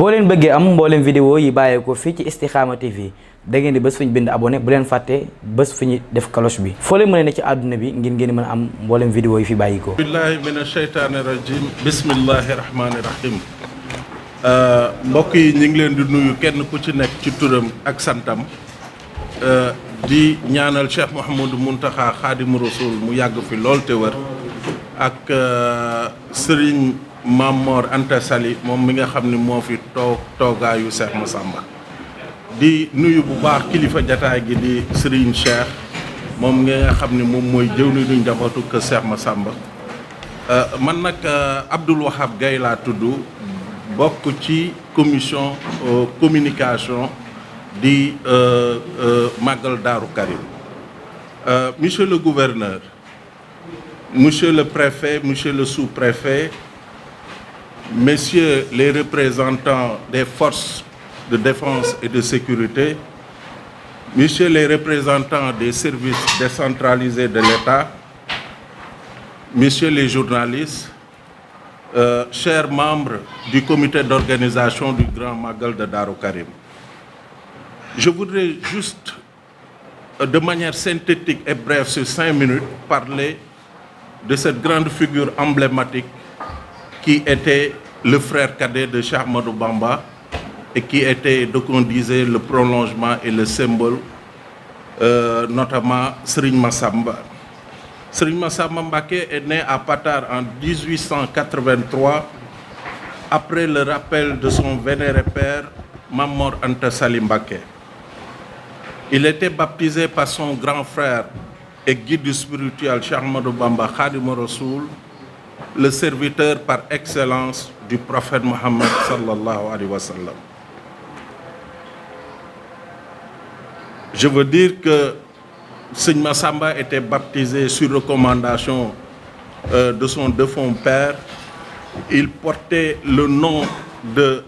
boo leen bëggee am mbooleem vidéo yi bàyyeekoo fii ci Istikhama TV da ngeen di bés fu ñu bind abonné bu leen fàtte bés fu ñu def cloche bi foo leen mën a ne ci àdduna bi ngeen mën a am mbooleem vidéo yi fi bàyyikoo billahi mina sheytaani rajim bismillahi rahmaani rahim mbokk yi ñu ngi leen di nuyu kenn ku ci nekk ci turam ak santam di ñaanal Cheikh Mouhamadou Mountakha Khadimu Rasoul mu yàgg fi lool te wër ak Serigne Mamor Anta Sali moom mi nga xam ni moo fi toogaayu Cheikh Massamba di nuyu bu baax kilifa jataay gi di Serigne Cheikh moom nga xam ni moom mooy jëwriñu njabootu kër Cheikh Massamba man nag Abdoul Wahab Gaye laa tudd bokk ci commission communication di Magal Daaru Karim monsieur le gouverneur monsieur le préfet monsieur le sous-préfet messieurs les représentants des forces de défense et de sécurité, messieurs les représentants des services décentralisés de l'État, messieurs les journalistes, chers membres du comité d'organisation du Grand Magal de Daaru Karim. Je voudrais juste, de manière synthétique et brève, sur 5 minutes, parler de cette grande figure emblématique qui était le frère cadet de Cheikh Ahmadou Bamba et qui était, donc on disait, le prolongement et le symbole, notamment Serigne Massamba. Serigne Massamba Mbacké est né à Patar en 1883 après le rappel de son vénéré père Mamor Anta Sali Mbacké. Il était baptisé par son grand frère et guide spirituel Cheikh Ahmadou Bamba Khadimu Rasoul, le serviteur par excellence du prophète Mohammed sallallahu alayhi wa sallam. Je veux dire que Serigne Massamba était baptisé sur recommandation de son défunt père. Il portait le nom de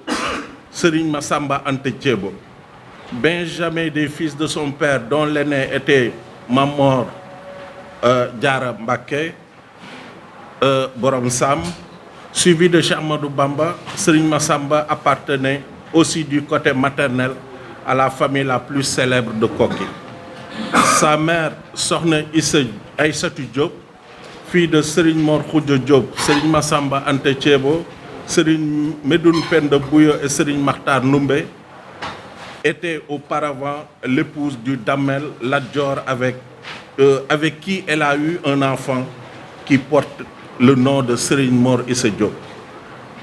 Serigne Massamba Anta Thiébo. Benjamin des fils de son père, dont l'aîné était Mamor Diarra Mbacké, Borom Sam, suivi de Cheikh Ahmadou Bamba. Serigne Massamba appartenait aussi du côté maternel à la famille la plus célèbre de Koki. Sa mère, Sokhna Aïssatou Diop, fille de Serigne Mor Khoudia Diop, Serigne Massamba Anta Thiébo, Serigne Medoune Penda Bouyo et Serigne Makhtar Noumbé, était auparavant l'épouse du Damel Lat Dior avec qui elle a eu un enfant qui porte le nom de Serigne Mor Issa Diop.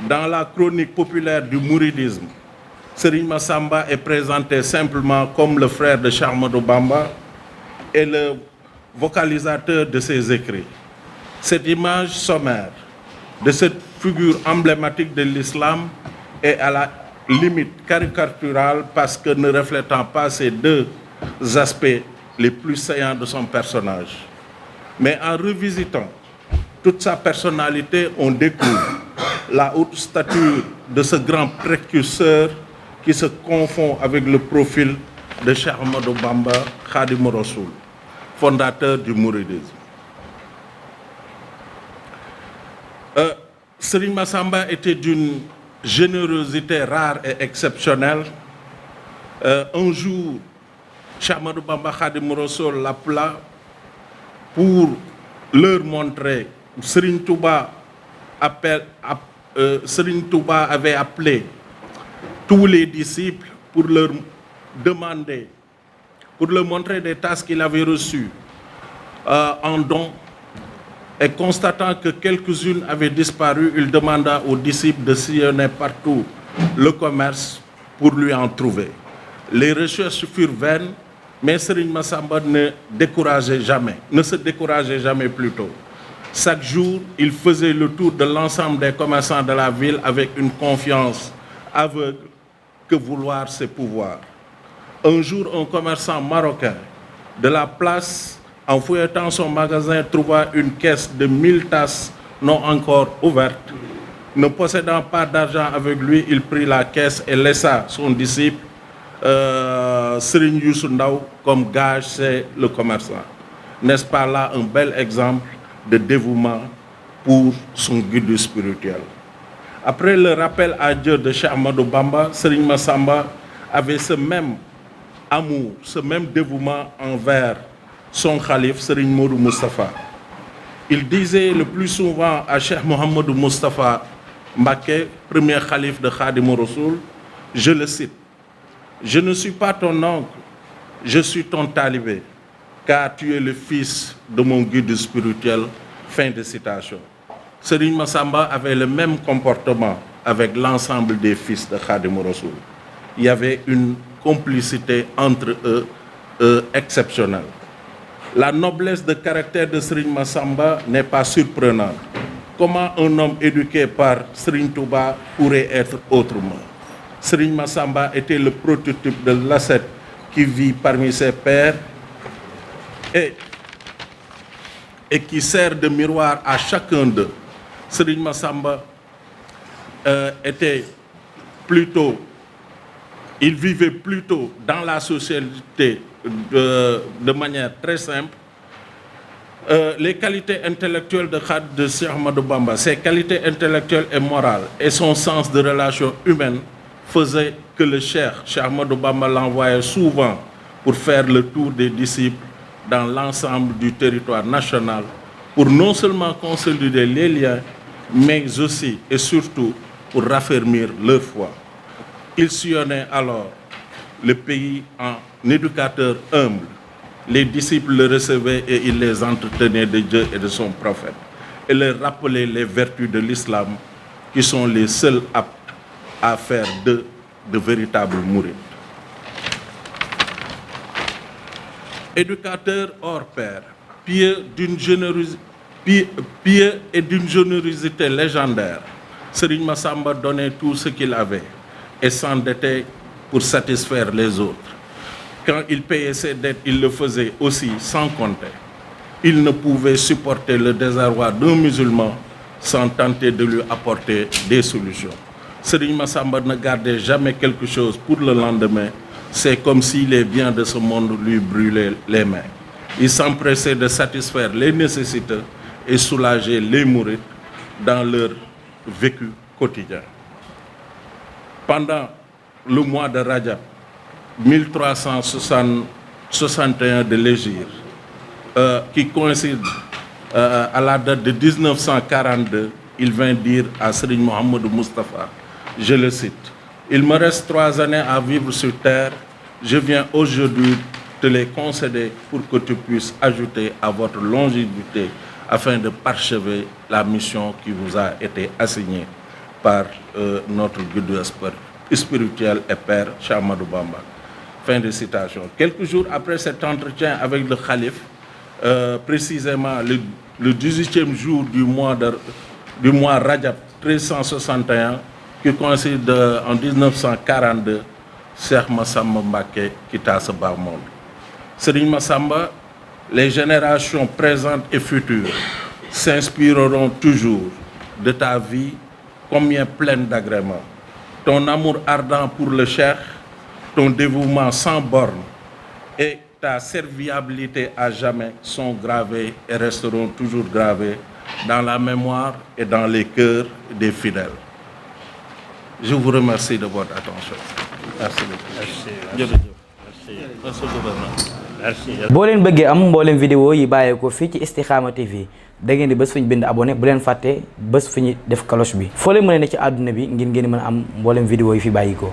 Dans la chronique populaire du mouridisme, Serigne Massamba est présenté simplement comme le frère de Cheikh Ahmadou Bamba et le vocalisateur de ses écrits. Cette image sommaire de cette figure emblématique de l'islam est à la limite caricaturale parce que ne reflétant pas ces deux aspects les plus saillants de son personnage. Mais en revisitant toute sa personnalité, on découvre la haute stature de ce grand précurseur qui se confond avec le profil de Cheikh Ahmadou Bamba Khadimu Rasoul, fondateur du mouridisme. Serigne Massamba était d'une générosité rare et exceptionnelle. Un jour, Cheikh Ahmadou Bamba Khadimu Rasoul l'appela pour leur montrer. Serigne Touba avait appelé tous les disciples pour leur demander, pour leur montrer des tasses qu'il avait reçues en don. Et constatant que quelques-unes avaient disparu, il demanda aux disciples de sillonner partout le commerce pour lui en trouver. Les recherches furent vaines, mais Serigne Massamba ne se décourageait jamais plutôt. Chaque jour, il faisait le tour de l'ensemble des commerçants de la ville avec une confiance aveugle que vouloir c'est pouvoir. Un jour, un commerçant marocain de la place, en fouillant son magasin, trouva une caisse de 1000 tasses non encore ouvertes. Ne possédant pas d'argent avec lui, il prit la caisse et laissa son disciple Serigne Youssou Ndaw comme gage, c'est le commerçant. N'est-ce pas là un bel exemple de dévouement pour son guide spirituel? Après le rappel à Dieu de Cheikh Ahmadou Bamba, Serigne Massamba avait ce même amour, ce même dévouement envers son khalife, Serigne Modou Moustapha. Il disait le plus souvent à Cheikh Mohamedou Moustapha Mbacké, premier khalife de Khadim Rassoul, je le cite: je ne suis pas ton oncle, je suis ton talibé, car tu es le fils de mon guide spirituel. Fin de citation. Serigne Massamba avait le même comportement avec l'ensemble des fils de Khadim Rassoul. Il y avait une complicité entre eux exceptionnelle. La noblesse de caractère de Serigne Massamba n'est pas surprenante. Comment un homme éduqué par Serigne Touba pourrait être autrement? Serigne Massamba était le prototype de l'ascète qui vit parmi ses pairs et qui sert de miroir à chacun d'eux. Serigne Massamba il vivait plutôt dans la société de manière très simple. Les qualités intellectuelles de Cheikh Ahmadou Bamba, ses qualités intellectuelles et morales et son sens de relation humaine faisaient que le Cheikh Ahmadou Bamba l'envoyait souvent pour faire le tour des disciples dans l'ensemble du territoire national, pour non seulement consolider les liens, mais aussi et surtout pour raffermir leur foi. Il sillonnait alors le pays en éducateur humble. Les disciples le recevaient et il les entretenait de Dieu et de son prophète, et leur rappelait les vertus de l'islam qui sont les seules aptes à faire d'eux de véritables mourides. Éducateur hors pair, pieux et d'une générosité légendaire, Serigne Massamba donnait tout ce qu'il avait et s'endettait pour satisfaire les autres. Quand il payait ses dettes, il le faisait aussi sans compter. Il ne pouvait supporter le désarroi d'un musulman sans tenter de lui apporter des solutions. Serigne Massamba ne gardait jamais quelque chose pour le lendemain. C'est comme si les biens de ce monde lui brûlaient les mains. Il s'empressait de satisfaire les nécessités et soulager les mourides dans leur vécu quotidien. Pendant le mois de Rajab 1361 de l'Hégire, qui coïncide à la date de 1942, il vint dire à Serigne Mohamedou Moustapha, je le cite: il me reste 3 années à vivre sur terre, je viens aujourd'hui te les concéder pour que tu puisses ajouter à votre longévité afin de parchever la mission qui vous a été assignée par notre guide spirituel et père Cheikh Ahmadou Bamba. Fin de citation. Quelques jours après cet entretien avec le calife, précisément le 18e jour du mois Rajab 1361, qui coïncide en 1942, Cheikh Massamba Mbacké quitta ce bas monde. Serigne Massamba, les générations présentes et futures s'inspireront toujours de ta vie combien pleine d'agréments. Ton amour ardent pour le Cheikh, ton dévouement sans borne et ta serviabilité à jamais sont gravés et resteront toujours gravés dans la mémoire et dans les cœurs des fidèles. Je vous remercie de votre attention. Merci beaucoup. Merci gouverneur. boo leen bëggee am mboolem vidéo yi bàyyeekoo fii ci Istikhama TV da ngeen di bës fu ñu bind abonné bu leen fàtte bës fu ñu def cloche bi foo leen mën a ne ci àdduna bi ngir ngeen mën a am mboolem vidéo yi fi bàyyikoo